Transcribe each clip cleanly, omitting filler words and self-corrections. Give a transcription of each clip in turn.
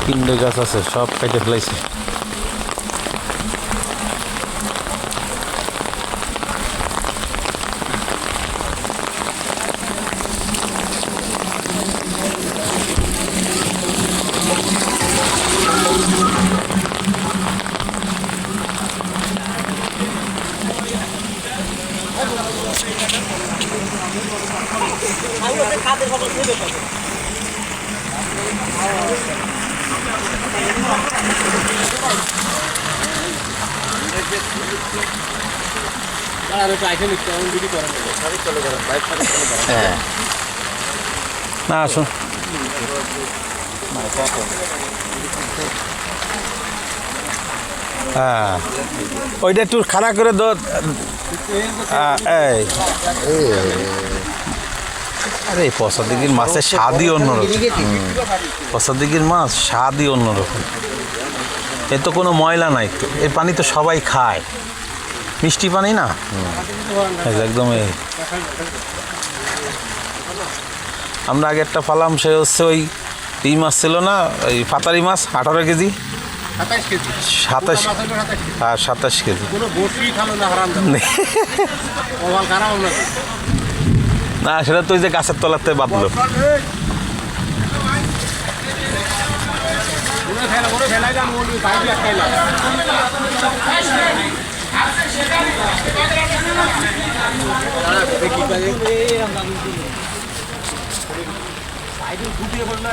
কিন্ডে গাছ আছে, সব কেটে ফেলাইছে। হ্যাঁ, না আসুন। হ্যাঁ, ওইটা একটু খাড়া করে দো। এই আরে পশা দিঘির মাছের স্বাদই অন্যরকম। পশা দিঘির মাছ স্বাদই অন্যরকম। এ তো কোনো ময়লা নাই তো, এই পানি তো সবাই খায়, মিষ্টি পানি না একদম। আমরা আগে একটা পালাম, সে হচ্ছে ওই এই মাছ ছিল না, ওই পাতারি মাছ 18 কেজি, 27 আর 27 কেজি। না সেটা তো ওই যে গাছের তলাতে বাঁধলো।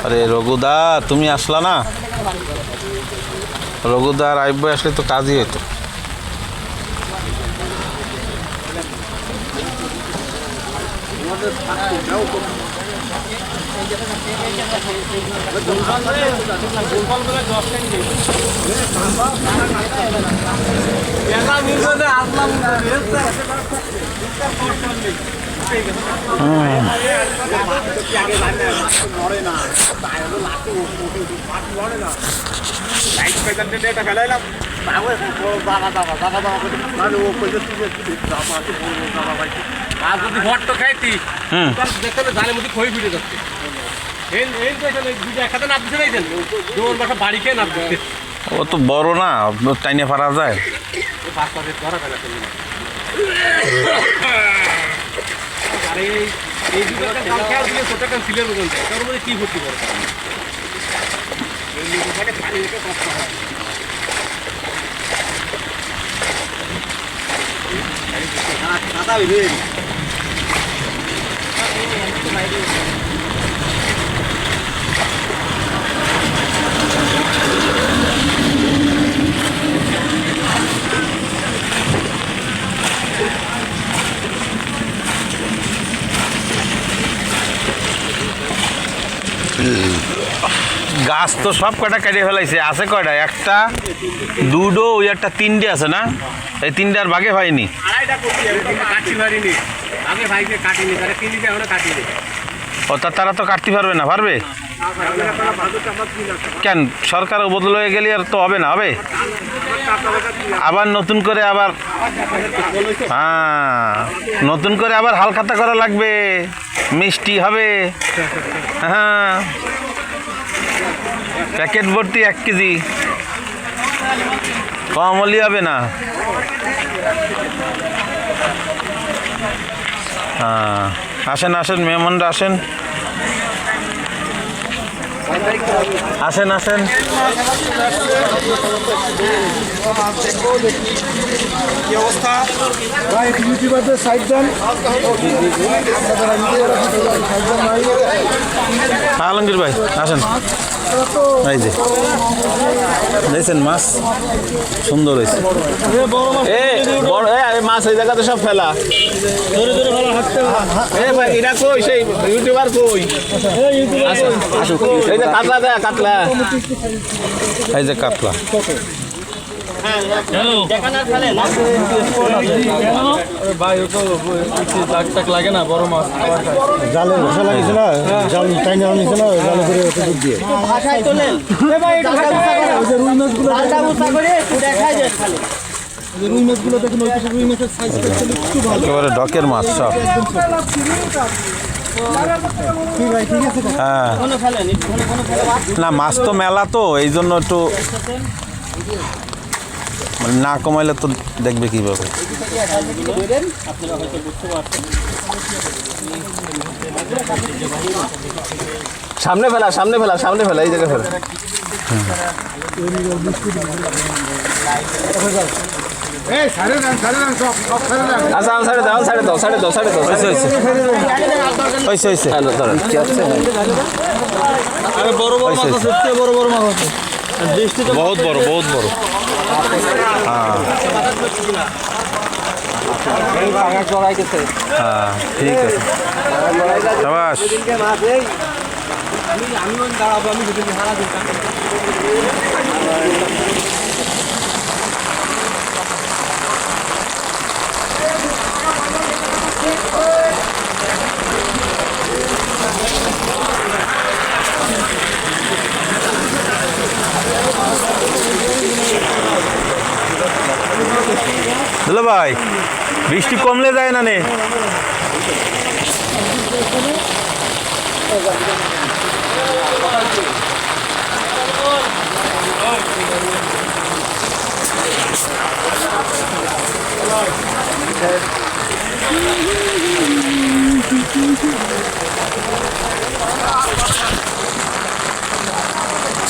আরে রঘুদা, তুমি আসলা না? রঘুদা আর আইব আসলে তো কাজই হইতো। ও তো বড় না, টাইনে পারা যায়। কি ভর্তি করে গাছ তো সব কয়টা কেটে ফেলাইছে। আছে কয়টা? একটা, দুটো, ওই একটা, তিনটে আছে না? এই তিনটে আর ভাগে হয়নি। ও তারা তো কাটতে পারবে না। পারবে কেন? সরকার বদল হয়ে গেলে আর তো হবে না। হবে আবার নতুন করে, আবার হ্যাঁ নতুন করে আবার হালখাতা করা লাগবে, মিষ্টি হবে। হ্যাঁ, প্যাকেট ভর্তি 1 কেজি, কম হলে হবে না। হ্যাঁ, আসেন আসেন, মেহমানরা আসেন, আসেন আসেন। কি অবস্থা ভাই? ইউটিউবারদের সাইড দেন। আলমগীর ভাই আসেন। এই যে দেখছেন মাছ সুন্দর হয়েছে। মাছ এই জায়গাতে সব ফেলা। ভাই এটা কই? সেই ইউটিউবার কই? এই যে কাতলা, দেয় কাতলা, এই যে কাতলা। লাগে না বড় মাছ, জালে বসা লাগিয়েছে না, জাল টাইনে আনিছে না, জালে করে দুধ দিয়ে রুই মাছগুলো রুই মাছগুলো দেখুন, ওই রুই মাছের সাইজ একটু ভালো, একেবারে ডকের মাছ সব। হ্যাঁ না মাছ তো মেলা তো এই জন্য একটু মানে না কমাইলে তো দেখবে কিভাবে। সামনে ফেলা সামনে ফেলা সামনে ফেলা এই জায়গায় ফেলা। আচ্ছা সাড়ে দাও সাড়ে দাও সাড়ে দাও সাড়ে দাও হয়েছে হ্যালো ধরেন কি আছে বড় বড় মাছ আছে, সবচেয়ে বড় বড় মাছ আছে। দৃষ্টিতে বহুত বড় বহুত বড়। হ্যাঁ হ্যাঁ ঠিক আছে সাবাস। হ্যালো ভাই, বৃষ্টি কমলে যায় না নে?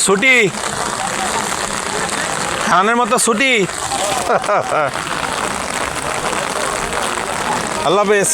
ছুটি খানের মতো ছুটি। আল্লাহ হাফেজ।